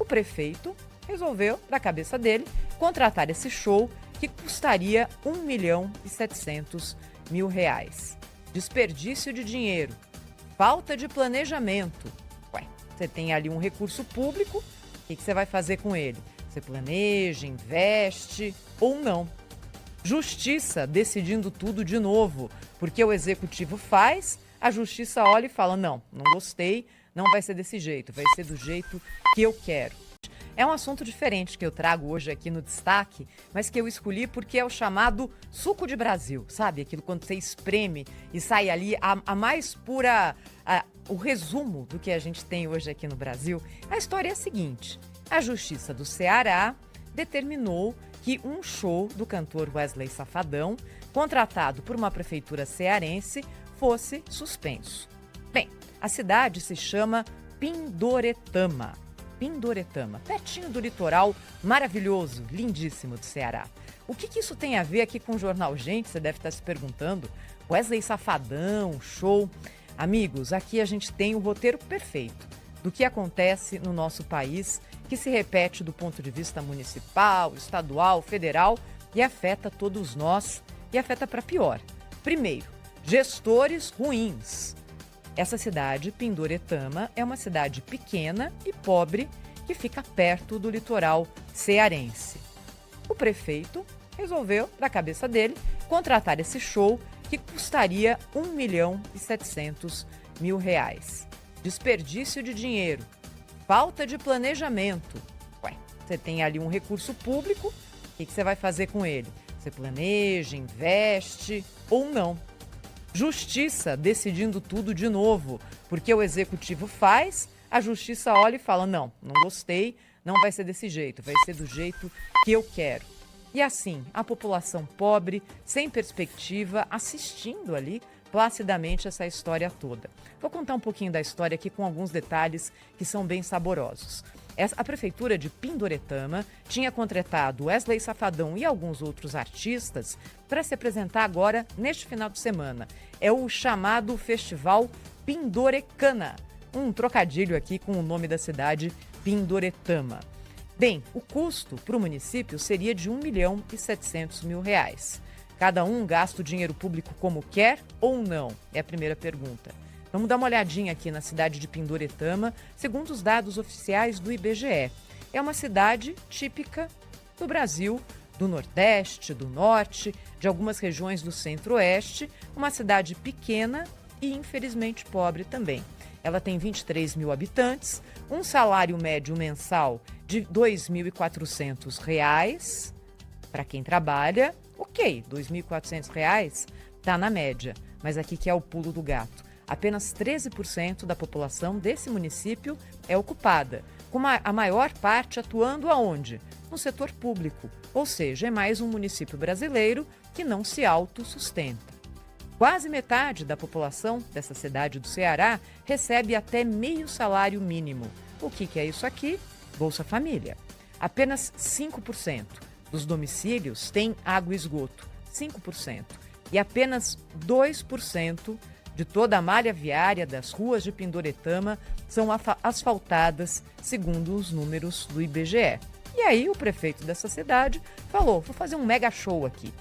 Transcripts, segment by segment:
O prefeito resolveu, da cabeça dele, contratar esse show que custaria R$ 1.700.000. Desperdício de dinheiro, falta de planejamento. Ué, você tem ali um recurso público, o que você vai fazer com ele? Você planeja, investe ou não? Justiça decidindo tudo de novo, porque o executivo faz, a justiça olha e fala, não gostei, não vai ser desse jeito, vai ser do jeito que eu quero. É um assunto diferente que eu trago hoje aqui no destaque, mas que eu escolhi porque é o chamado suco de Brasil, sabe? Aquilo quando você espreme e sai ali a mais pura, o resumo do que a gente tem hoje aqui no Brasil. A história é a seguinte, a Justiça do Ceará determinou que um show do cantor Wesley Safadão, contratado por uma prefeitura cearense, fosse suspenso. Bem, a cidade se chama Pindoretama, pertinho do litoral maravilhoso, lindíssimo do Ceará. O que isso tem a ver aqui com o Jornal Gente? Você deve estar se perguntando. Wesley Safadão, show. Amigos, aqui a gente tem o roteiro perfeito do que acontece no nosso país, que se repete do ponto de vista municipal, estadual, federal e afeta todos nós e afeta para pior. Primeiro, gestores ruins. Essa cidade, Pindoretama, é uma cidade pequena e pobre que fica perto do litoral cearense. O prefeito resolveu, da cabeça dele, contratar esse show que custaria R$ 1.700.000. Desperdício de dinheiro, falta de planejamento. Ué, você tem ali um recurso público, o que você vai fazer com ele? Você planeja, investe ou não? Justiça decidindo tudo de novo, porque o executivo faz, a justiça olha e fala, não gostei, não vai ser desse jeito, vai ser do jeito que eu quero. E assim, a população pobre, sem perspectiva, assistindo ali placidamente essa história toda. Vou contar um pouquinho da história aqui com alguns detalhes que são bem saborosos. A prefeitura de Pindoretama tinha contratado Wesley Safadão e alguns outros artistas para se apresentar agora neste final de semana. É o chamado Festival Pindorecana, um trocadilho aqui com o nome da cidade, Pindoretama. Bem, o custo para o município seria de R$ 1.700.000. Cada um gasta o dinheiro público como quer ou não? É a primeira pergunta. Vamos dar uma olhadinha aqui na cidade de Pindoretama, segundo os dados oficiais do IBGE. É uma cidade típica do Brasil, do Nordeste, do Norte, de algumas regiões do Centro-Oeste, uma cidade pequena e infelizmente pobre também. Ela tem 23 mil habitantes, um salário médio mensal de R$ 2.400 para quem trabalha. Ok, R$ 2.400 está na média, mas aqui que é o pulo do gato. Apenas 13% da população desse município é ocupada, com a maior parte atuando aonde? No setor público, ou seja, é mais um município brasileiro que não se autossustenta. Quase metade da população dessa cidade do Ceará recebe até meio salário mínimo. O que é isso aqui? Bolsa Família. Apenas 5% dos domicílios têm água e esgoto, 5%. E apenas 2% de toda a malha viária das ruas de Pindoretama são asfaltadas, segundo os números do IBGE. E aí o prefeito dessa cidade falou, vou fazer um mega show aqui,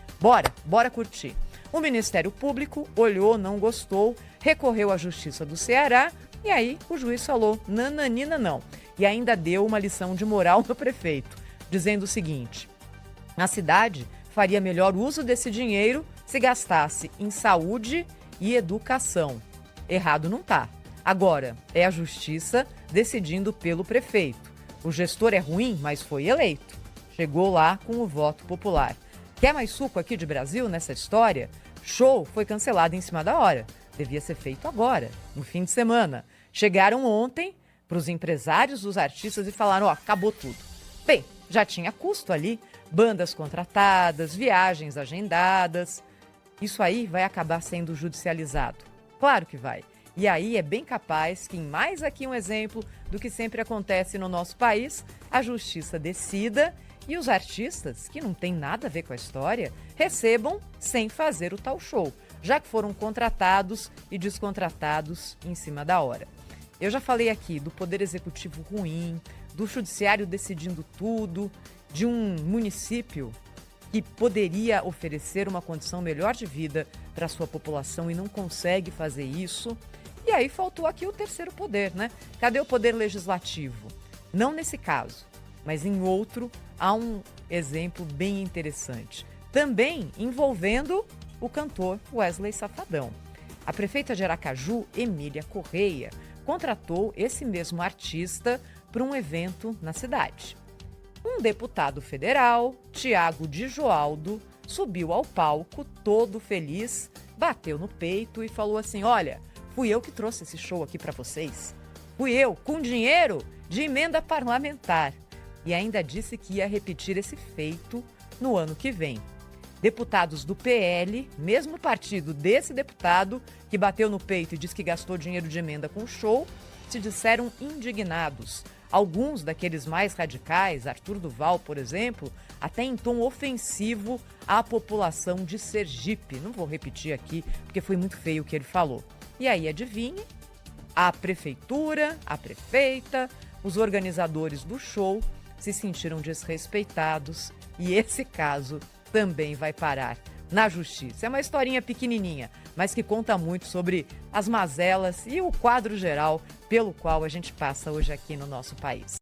bora curtir. O Ministério Público olhou, não gostou, recorreu à Justiça do Ceará e aí o juiz falou, nananina não. E ainda deu uma lição de moral no prefeito, dizendo o seguinte, a cidade faria melhor uso desse dinheiro se gastasse em saúde e educação. Errado não tá. Agora, é a justiça decidindo pelo prefeito. O gestor é ruim, mas foi eleito. Chegou lá com o voto popular. Quer mais suco aqui de Brasil nessa história? Show foi cancelado em cima da hora. Devia ser feito agora, no fim de semana. Chegaram ontem para os empresários dos artistas e falaram, acabou tudo. Bem, já tinha custo ali, bandas contratadas, viagens agendadas. Isso aí vai acabar sendo judicializado. Claro que vai. E aí é bem capaz que, em mais aqui um exemplo do que sempre acontece no nosso país, a justiça decida e os artistas, que não têm nada a ver com a história, recebam sem fazer o tal show, já que foram contratados e descontratados em cima da hora. Eu já falei aqui do poder executivo ruim, do judiciário decidindo tudo, de um município que poderia oferecer uma condição melhor de vida para a sua população e não consegue fazer isso. E aí faltou aqui o terceiro poder, né? Cadê o poder legislativo? Não nesse caso, mas em outro há um exemplo bem interessante. Também envolvendo o cantor Wesley Safadão. A prefeita de Aracaju, Emília Correia, contratou esse mesmo artista para um evento na cidade. Um deputado federal, Tiago de Joaldo, subiu ao palco todo feliz, bateu no peito e falou assim: olha, fui eu que trouxe esse show aqui para vocês. Fui eu, com dinheiro de emenda parlamentar. E ainda disse que ia repetir esse feito no ano que vem. Deputados do PL, mesmo partido desse deputado, que bateu no peito e disse que gastou dinheiro de emenda com o show, se disseram indignados. Alguns daqueles mais radicais, Arthur Duval, por exemplo, até em tom ofensivo à população de Sergipe. Não vou repetir aqui, porque foi muito feio o que ele falou. E aí, adivinhe? A prefeitura, a prefeita, os organizadores do show se sentiram desrespeitados e esse caso também vai parar na justiça. É uma historinha pequenininha, mas que conta muito sobre as mazelas e o quadro geral pelo qual a gente passa hoje aqui no nosso país.